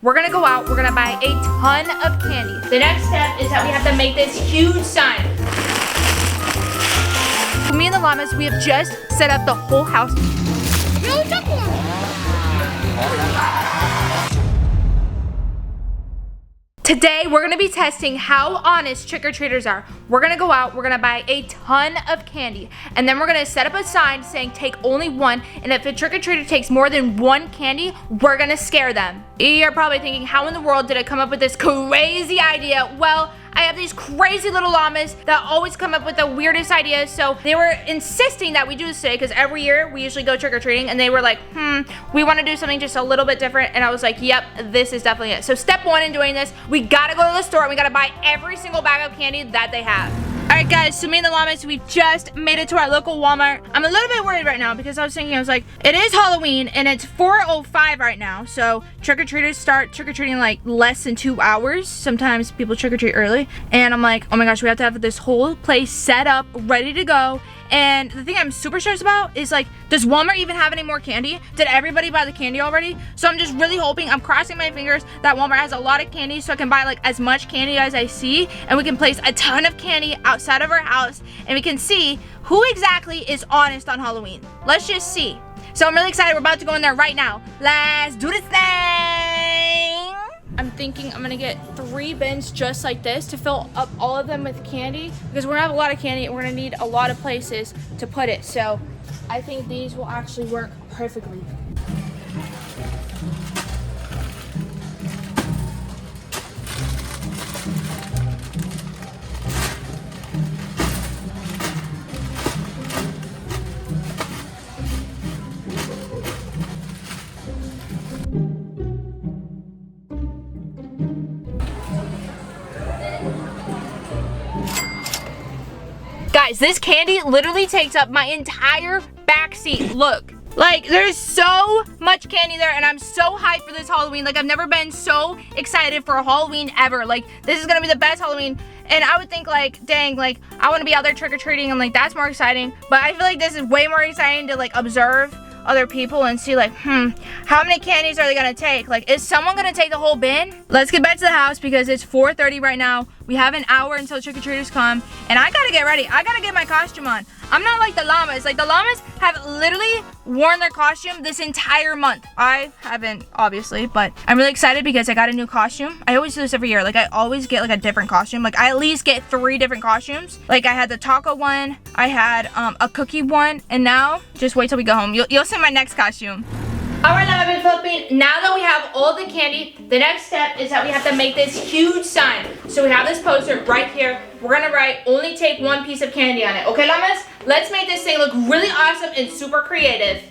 we're gonna go out, we're gonna buy a ton of candy. The next step is that we have to make this huge sign. Me and the llamas, we have just set up the whole house. Today, we're gonna be testing how honest trick-or-treaters are. We're gonna go out, we're gonna buy a ton of candy, and then we're gonna set up a sign saying take only one, and if a trick-or-treater takes more than one candy, we're gonna scare them. You're probably thinking, how in the world did I come up with this crazy idea? Well, I have these crazy little llamas that always come up with the weirdest ideas, so they were insisting that we do this today because every year we usually go trick-or-treating, and they were like, we want to do something just a little bit different, and I was like, yep, this is definitely it. So step one in doing this, we gotta go to the store and we gotta buy every single bag of candy that they have. Alright guys, so me and the llamas, we just made it to our local Walmart. I'm a little bit worried right now because I was like, it is Halloween and it's 4:05 right now, so trick-or-treaters start trick-or-treating like less than 2 hours. Sometimes people trick-or-treat early, and I'm like, oh my gosh, we have to have this whole place set up, ready to go. And the thing I'm super stressed about is like, does Walmart even have any more candy? Did everybody buy the candy already? So I'm just really hoping, I'm crossing my fingers that Walmart has a lot of candy so I can buy like as much candy as I see, and we can place a ton of candy outside of our house and we can see who exactly is honest on Halloween. Let's just see. So I'm really excited. We're about to go in there right now. Let's do this thing. I'm thinking I'm gonna get 3 bins just like this to fill up all of them with candy because we're gonna have a lot of candy and we're gonna need a lot of places to put it. So I think these will actually work perfectly. Guys, this candy literally takes up my entire back seat. Look, like there's so much candy there and I'm so hyped for this Halloween. Like I've never been so excited for a Halloween ever. Like this is gonna be the best Halloween. And I would think like, dang, like I wanna be out there trick-or-treating and like that's more exciting. But I feel like this is way more exciting to like observe other people and see like, how many candies are they gonna take? Like, is someone gonna take the whole bin? Let's get back to the house because it's 4:30 right now. We have an hour until trick-or-treaters come, and I gotta get ready. I gotta get my costume on. I'm not like the llamas. Like the llamas have literally worn their costume this entire month. I haven't, obviously, but I'm really excited because I got a new costume. I always do this every year. Like I always get like a different costume. Like I at least get 3 different costumes. Like I had the taco one, I had a cookie one, and now just wait till we go home. You'll see my next costume. Alright, now I've been flipping. Now that we have all the candy, the next step is that we have to make this huge sign. So we have this poster right here. We're gonna write, only take 1 piece of candy on it. Okay, llamas? Let's make this thing look really awesome and super creative.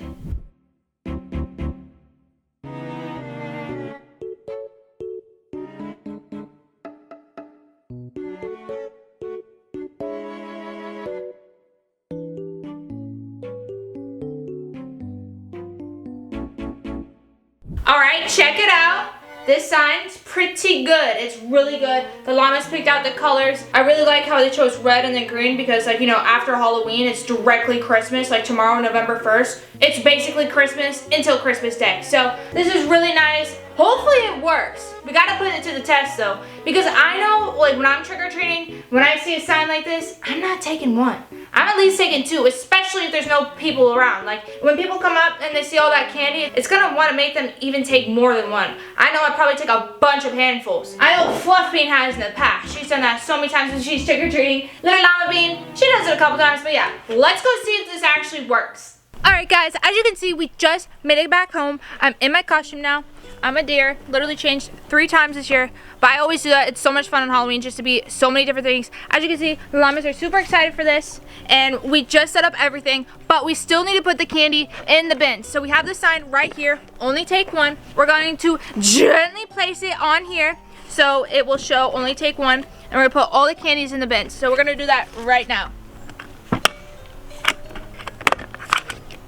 Alright, check it out. This sign's pretty good. It's really good. The llamas picked out the colors. I really like how they chose red and then green because, like, you know, after Halloween, it's directly Christmas. Like tomorrow, November 1st, it's basically Christmas until Christmas Day. So this is really nice. Hopefully it works. We gotta put it to the test though, because I know, like, when I'm trick-or-treating, when I see a sign like this, I'm not taking 1. I'm at least taking 2, especially if there's no people around. Like, when people come up and they see all that candy, it's gonna wanna make them even take more than 1. I know I'd probably take a bunch of handfuls. I know Fluff Bean has in the past. She's done that so many times when she's trick-or-treating. Little Llama Bean, she does it a couple times, but yeah. Let's go see if this actually works. Alright guys, as you can see, we just made it back home. I'm in my costume now. I'm a deer, literally changed 3 times this year, but I always do that. It's so much fun on Halloween just to be so many different things. As you can see, the llamas are super excited for this, and we just set up everything, but we still need to put the candy in the bin. So we have the sign right here, only take 1. We're going to gently place it on here so it will show only take 1, and we're gonna put all the candies in the bin. So we're gonna do that right now.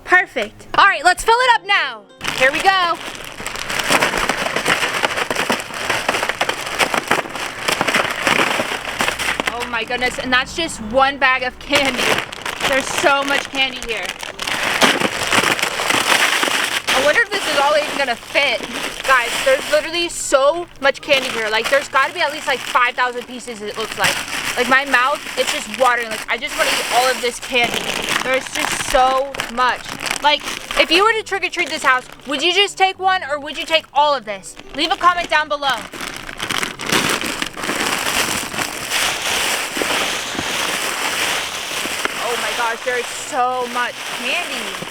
Perfect. All right, let's fill it up now. Here we go. Oh my goodness, and that's just 1 bag of candy. There's so much candy here. I wonder if this is all even gonna fit. Guys, there's literally so much candy here. Like, there's got to be at least like 5,000 pieces, it looks like. Like, my mouth, it's just watering. Like, I just want to eat all of this candy. There's just so much. Like, if you were to trick-or-treat this house, would you just take one or would you take all of this? Leave a comment down below. Oh my gosh, there's so much candy.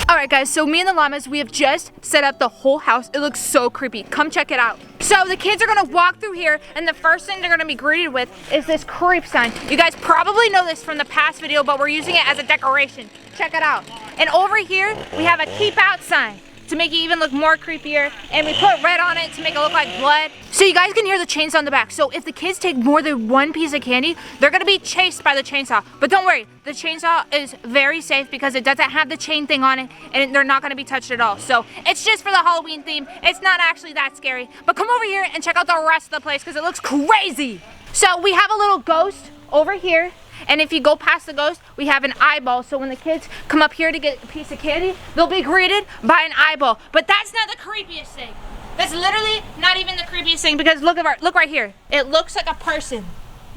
Alright guys, so me and the llamas, we have just set up the whole house. It looks so creepy. Come check it out. So the kids are gonna walk through here and the first thing they're gonna be greeted with is this creep sign. You guys probably know this from the past video, but we're using it as a decoration. Check it out. And over here, we have a keep out sign to make it even look more creepier, and we put red on it to make it look like blood. So you guys can hear the chainsaw in the back. So if the kids take more than one piece of candy, they're gonna be chased by the chainsaw. But don't worry, the chainsaw is very safe because it doesn't have the chain thing on it, and they're not gonna be touched at all. So it's just for the Halloween theme. It's not actually that scary. But come over here and check out the rest of the place because it looks crazy. So we have a little ghost over here. And if you go past the ghost, we have an eyeball. So when the kids come up here to get a piece of candy, they'll be greeted by an eyeball. But that's not the creepiest thing. That's literally not even the creepiest thing because look right here. It looks like a person,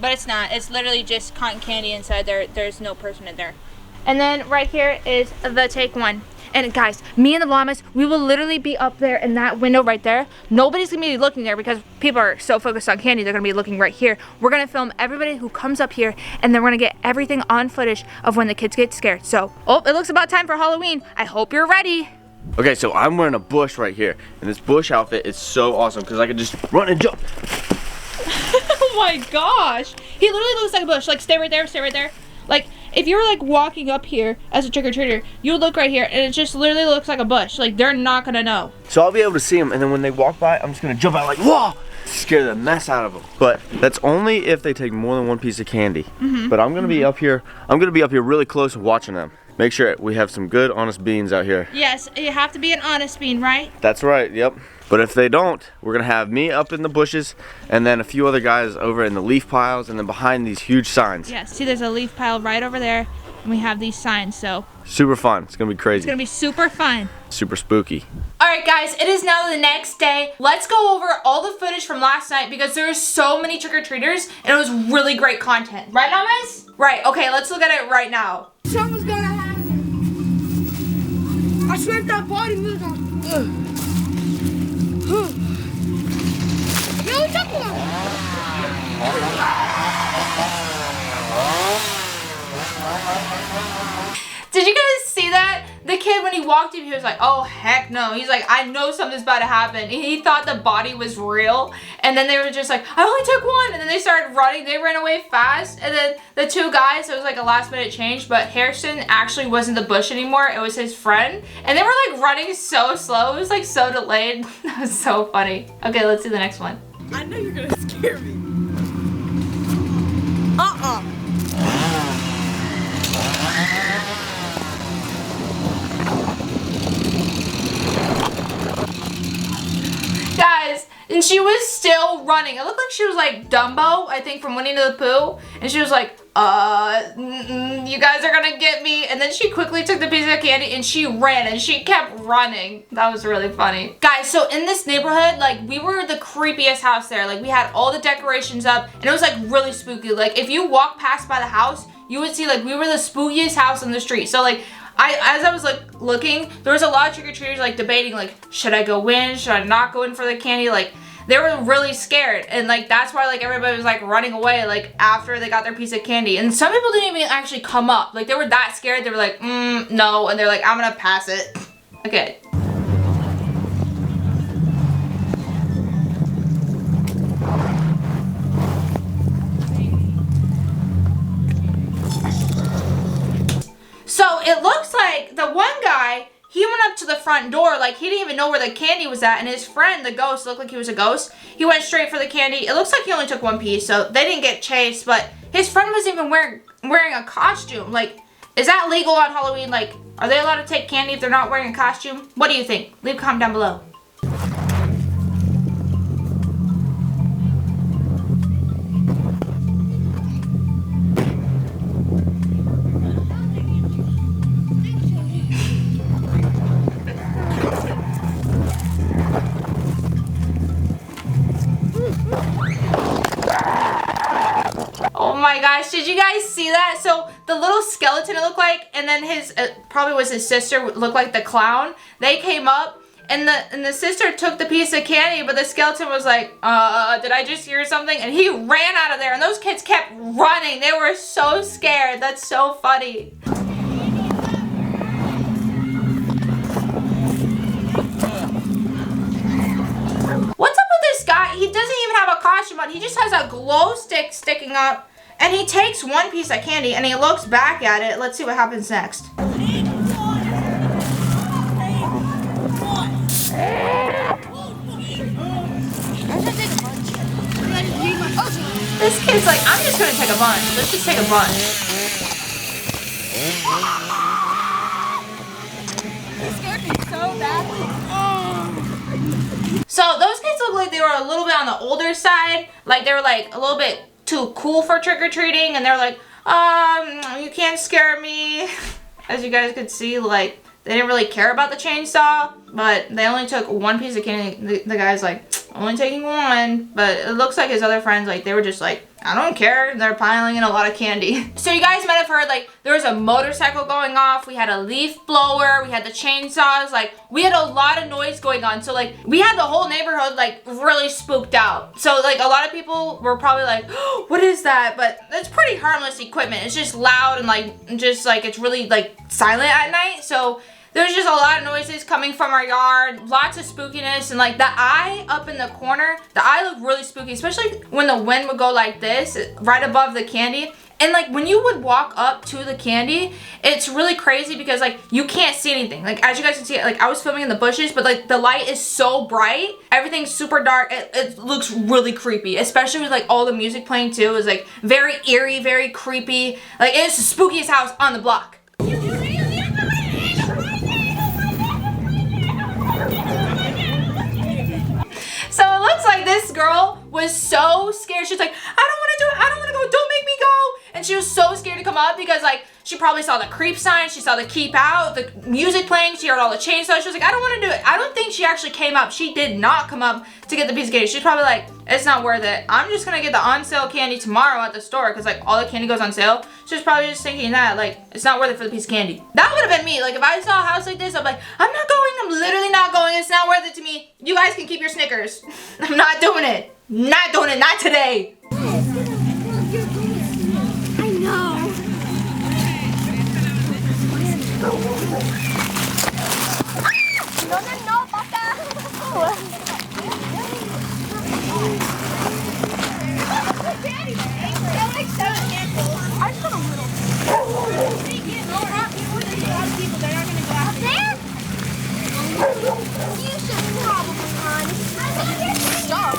but it's not. It's literally just cotton candy inside there. There's no person in there. And then right here is the take one. And guys, me and the llamas, we will literally be up there in that window right there. Nobody's gonna be looking there because people are so focused on candy, they're gonna be looking right here. We're gonna film everybody who comes up here and then we're gonna get everything on footage of when the kids get scared. So, oh, it looks about time for Halloween. I hope you're ready. Okay, so I'm wearing a bush right here. And this bush outfit is so awesome because I can just run and jump. Oh my gosh. He literally looks like a bush. Like, stay right there, stay right there. Like, if you were like walking up here as a trick-or-treater, you would look right here and it just literally looks like a bush. Like, they're not gonna know. So I'll be able to see them, and then when they walk by, I'm just gonna jump out like, whoa! Scare the mess out of them. But that's only if they take more than one piece of candy. But I'm gonna be up here, really close watching them. Make sure we have some good, honest beans out here. Yes, you have to be an honest bean, right? That's right, yep. But if they don't, we're gonna have me up in the bushes and then a few other guys over in the leaf piles and then behind these huge signs. Yeah, see there's a leaf pile right over there and we have these signs, so. Super fun, it's gonna be crazy. It's gonna be super fun. Super spooky. Alright guys, it is now the next day. Let's go over all the footage from last night because there were so many trick-or-treaters and it was really great content. Right, llamas? Right, okay, let's look at it right now. Something's gonna happen. I swear that body moves on. Yo, what's up, Did you guys see that? The kid, when he walked in, he was like, oh, heck no. He's like, I know something's about to happen. He thought the body was real. And then they were just like, I only took one. And then they started running. They ran away fast. And then the two guys, it was like a last minute change. But Harrison actually wasn't the bush anymore. It was his friend. And they were like running so slow. It was like so delayed. That was so funny. Okay, let's do the next one. I know you're gonna scare me. Guys, and she was still running. It looked like she was like Dumbo, I think, from Winnie the Pooh. And she was like, you guys are gonna get me. And then she quickly took the piece of candy and she ran and she kept running. That was really funny. Guys, so in this neighborhood, like, we were the creepiest house there. Like, we had all the decorations up and it was like really spooky. Like, if you walk past by the house, you would see like we were the spookiest house on the street. So like, as I was like looking, there was a lot of trick-or-treaters like debating like, should I go in? Should I not go in for the candy? Like, they were really scared, and like that's why like everybody was like running away like after they got their piece of candy. And some people didn't even actually come up. Like, they were that scared. They were like, no, and they're like, I'm gonna pass it. Okay. So it looks like the one guy, he went up to the front door, like he didn't even know where the candy was at, and his friend, the ghost, looked like he was a ghost. He went straight for the candy. It looks like he only took one piece, so they didn't get chased, but his friend wasn't even wearing a costume. Like, is that legal on Halloween? Like, are they allowed to take candy if they're not wearing a costume? What do you think? Leave a comment down below. gosh, did you guys see that? So the little skeleton it looked like, and then his, probably was his sister, looked like the clown. They came up. And the sister took the piece of candy, but the skeleton was like, did I just hear something? And he ran out of there, and those kids kept running. They were so scared. That's so funny. What's up with this guy? He doesn't even have a costume on. He just has a glow stick sticking up, and he takes one piece of candy, and he looks back at it. Let's see what happens next. This kid's like, I'm just gonna take a bunch. Let's just take a bunch. It scared me so badly. So those kids look like they were a little bit on the older side. Like they were like a little bit too cool for trick-or-treating, and they're like, you can't scare me. As you guys could see, like, they didn't really care about the chainsaw, but they only took one piece of candy. The guy's like, only taking one, but it looks like his other friends, like, they were just like, I don't care. They're piling in a lot of candy. So you guys might have heard, like, there was a motorcycle going off. We had a leaf blower. We had the chainsaws. Like, we had a lot of noise going on. So, like, we had the whole neighborhood, like, really spooked out. So, like, a lot of people were probably like, oh, what is that? But it's pretty harmless equipment. It's just loud and, like, just, like, it's really, like, silent at night. So there's just a lot of noises coming from our yard, lots of spookiness, and like the eye up in the corner, the eye looked really spooky, especially when the wind would go like this, right above the candy. And like when you would walk up to the candy, it's really crazy because like you can't see anything. Like as you guys can see, like I was filming in the bushes, but like the light is so bright, everything's super dark, it looks really creepy, especially with like all the music playing too. It's like very eerie, very creepy. Like it's the spookiest house on the block. So it looks like this girl was so scared. She's like, I don't want to do it. I don't want to go. Don't make me go. And she was so scared to come up because like she probably saw the creep sign. She saw the keep out, the music playing. She heard all the chainsaws. She was like, I don't want to do it. I don't think she actually came up. She did not come up to get the piece of candy. She's probably like, it's not worth it. I'm just going to get the on sale candy tomorrow at the store because like all the candy goes on sale. She's probably just thinking that like it's not worth it for the piece of candy. That would have been me. Like if I saw a house like this, I'm like, I'm not going. I'm literally not going. It's not worth it to me. You guys can keep your Snickers. I'm not doing it. Not doing it. Not today. I know. No, Papa. Daddy, they're like 7 handfuls. I put a little. They're not gonna go out there. You should probably run. Stop.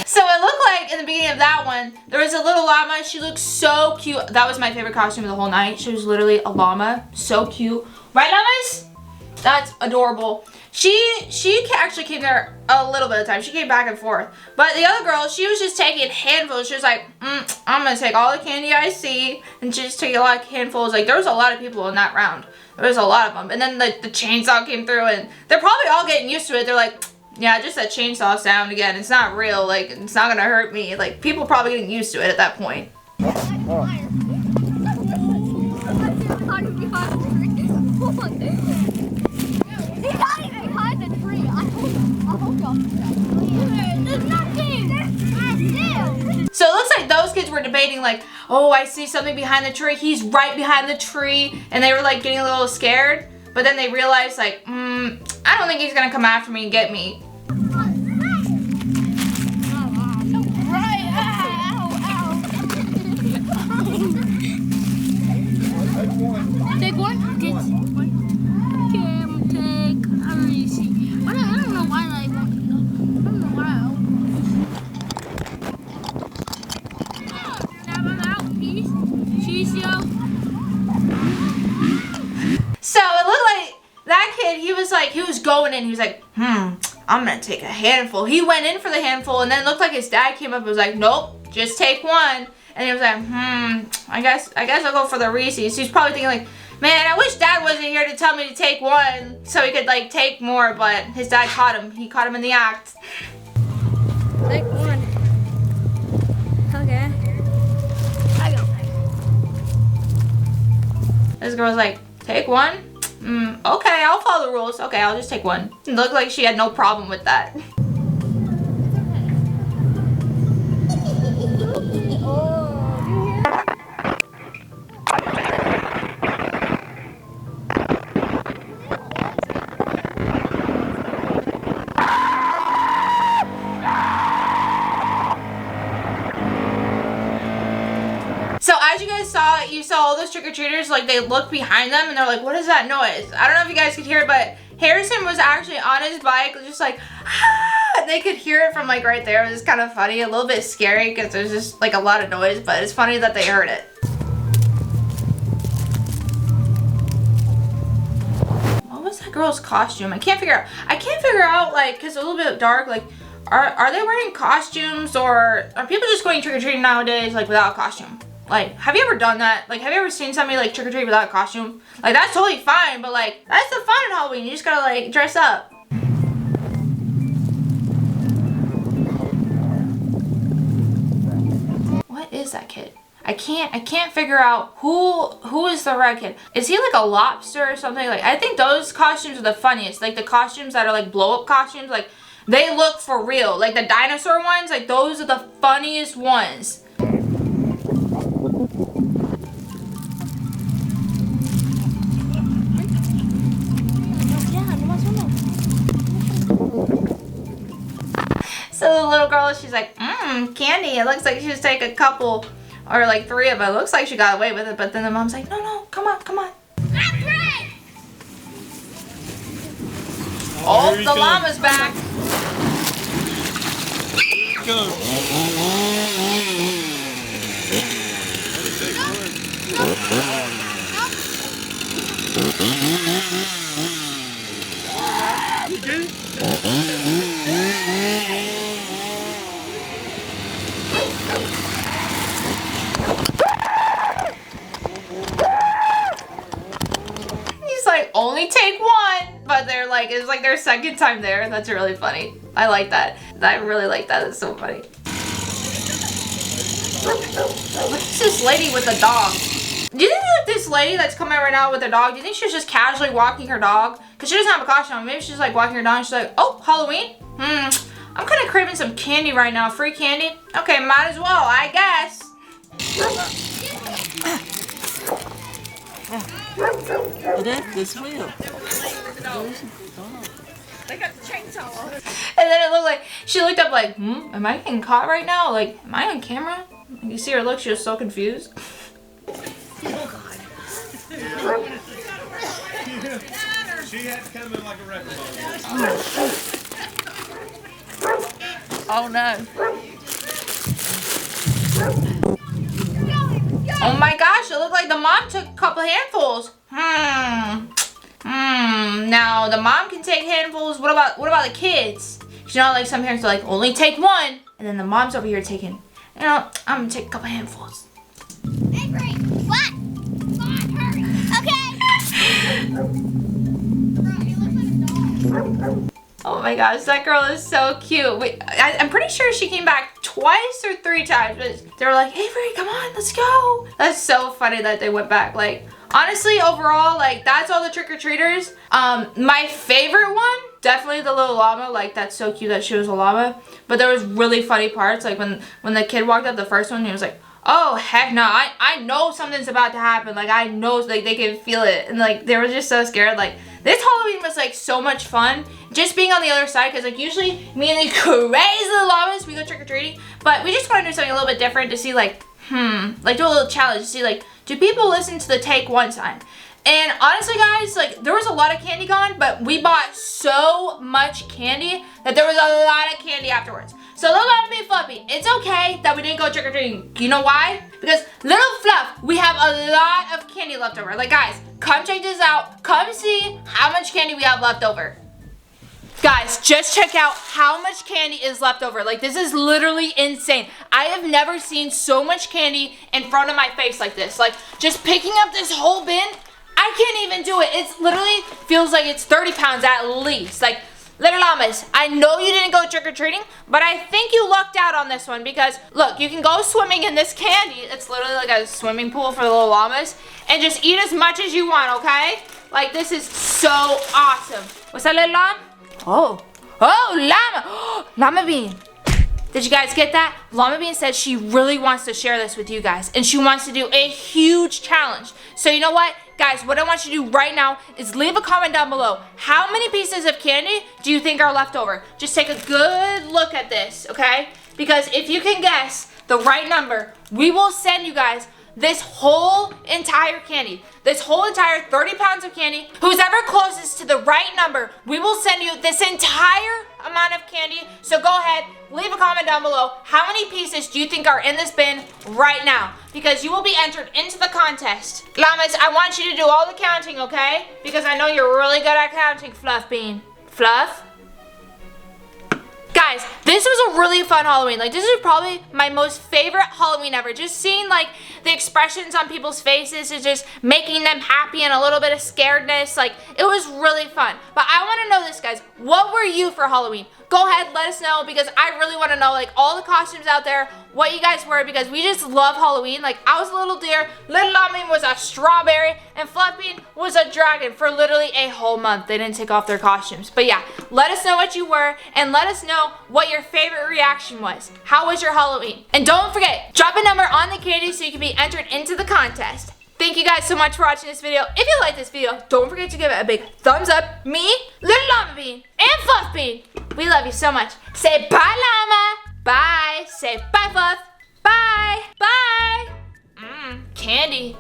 So it looked like in the beginning of that one, there was a little llama. She looked so cute. That was my favorite costume of the whole night. She was literally a llama. So cute. Right, llamas? That's adorable. She actually came there a little bit of time. She came back and forth. But the other girl, she was just taking handfuls. She was like, I'm going to take all the candy I see. And she just took a lot of handfuls. Like, there was a lot of people in that round. There was a lot of them. And then the chainsaw came through. And they're probably all getting used to it. They're like, yeah, just that chainsaw sound again. It's not real. Like, it's not going to hurt me. Like, people probably getting used to it at that point. He's hiding behind the tree. I hope y'all see that. There's nothing. So it looks like those kids were debating like, oh, I see something behind the tree. He's right behind the tree. And they were like getting a little scared. But then they realized like, I don't think he's going to come after me and get me. Take one. So it looked like that kid, he was going in. He was like, I'm going to take a handful. He went in for the handful and then it looked like his dad came up and was like, nope, just take one. And he was like, I guess I'll go for the Reese's. He's probably thinking like, Man, I wish Dad wasn't here to tell me to take one so he could like take more, but his dad caught him. He caught him in the act. Take one. Okay. I go. This girl's like, take one? Okay, I'll follow the rules. Okay, I'll just take one. It looked like she had no problem with that. So as you guys saw, you saw all those trick-or-treaters, like they looked behind them and they're like, what is that noise? I don't know if you guys could hear it, but Harrison was actually on his bike, just like, ah! They could hear it from like right there. It was kind of funny, a little bit scary because there's just like a lot of noise, but it's funny that they heard it. What was that girl's costume? I can't figure out like, cause it's a little bit dark, like, are they wearing costumes or are people just going trick-or-treating nowadays like without a costume? Like, have you ever done that? Like, have you ever seen somebody like trick-or-treat without a costume? Like, that's totally fine, but like, that's the fun in Halloween. You just gotta like dress up. What is that kid? I can't figure out who is the red kid. Is he like a lobster or something? Like, I think those costumes are the funniest. Like the costumes that are like blow-up costumes, like they look for real. Like the dinosaur ones, like those are the funniest ones. So the little girl, she's like, candy. It looks like she should take a couple or like 3 of them. It looks like she got away with it, but then the mom's like, no, come on. Oh, the llama's back. He's like, only take one. But they're like, it's like their second time there. That's really funny. I like that. I really like that. It's so funny. What's this lady with the dog? Do you think that this lady that's coming right now with her dog, do you think she's just casually walking her dog? Because she doesn't have a costume on. Maybe she's like walking her dog and she's like, oh, Halloween? I'm kind of craving some candy right now. Free candy? Okay, might as well, I guess. This wheel. They got the chainsaw. And then it looked like, she looked up like, am I getting caught right now? Like, am I on camera? You see her look, she was so confused. She had to come in like a wrecking ball. Oh no. Oh my gosh, it looked like the mom took a couple handfuls. Now the mom can take handfuls. What about the kids? You know, like some parents are like, only take one. And then the mom's over here taking, you know, I'm gonna take a couple handfuls. Avery, what? Come on, hurry. Okay. Bro, he looks like a dog. Oh my gosh, that girl is so cute. Wait, I'm pretty sure she came back twice or 3 times, but they were like, Avery, come on, let's go. That's so funny that they went back. Like, honestly, overall, like, that's all the trick-or-treaters. My favorite one, definitely the little llama. Like, that's so cute that she was a llama. But there was really funny parts, like when the kid walked up the first one, he was like, oh, heck no, I know something's about to happen. Like, I know, like, they can feel it. And, like, they were just so scared. Like, this Halloween was, like, so much fun. Just being on the other side, because, like, usually me and the crazy little llamas, we go trick-or-treating. But we just want to do something a little bit different to see, like, like, do a little challenge to see, like, do people listen to the take one sign? And honestly, guys, like, there was a lot of candy gone, but we bought so much candy that there was a lot of candy afterwards. So don't let me fluffy. It's okay that we didn't go trick-or-treating. You know why? Because little fluff, we have a lot of candy left over. Like, guys, come check this out. Come see how much candy we have left over. Guys, just check out how much candy is left over. Like, this is literally insane. I have never seen so much candy in front of my face like this. Like, just picking up this whole bin, I can't even do it. It's literally feels like it's 30 pounds at least. Like, little llamas, I know you didn't go trick-or-treating, but I think you lucked out on this one because, look, you can go swimming in this candy. It's literally like a swimming pool for the little llamas. And just eat as much as you want, okay? Like, this is so awesome. What's that, little llama? Oh, llama. Llama bean. Did you guys get that? Llama Bean said she really wants to share this with you guys, and she wants to do a huge challenge. So you know what? Guys, what I want you to do right now is leave a comment down below. How many pieces of candy do you think are left over? Just take a good look at this, okay? Because if you can guess the right number, we will send you guys this whole entire candy. This whole entire 30 pounds of candy. Who's ever closest to the right number, we will send you this entire amount of candy. So go ahead, leave a comment down below. How many pieces do you think are in this bin right now? Because you will be entered into the contest. Llamas, I want you to do all the counting, okay? Because I know you're really good at counting, Fluff Bean. Fluff? Guys, this was a really fun Halloween. Like, this is probably my most favorite Halloween ever. Just seeing, like, the expressions on people's faces is just making them happy and a little bit of scaredness. Like, it was really fun. But I want to know this, guys. What were you for Halloween? Go ahead, let us know, because I really want to know, like, all the costumes out there, what you guys were, because we just love Halloween. Like, I was a little deer, Little Llama was a strawberry, and Fluffy was a dragon for literally a whole month. They didn't take off their costumes. But yeah, let us know what you were, and let us know what your favorite reaction was. How was your Halloween? And don't forget, drop a number on the candy so you can be entered into the contest. Thank you guys so much for watching this video. If you like this video, don't forget to give it a big thumbs up. Me, Little Llama Bean, and Fluff Bean, we love you so much. Say bye, Llama. Bye. Say bye, Fluff. Bye. Bye. Candy.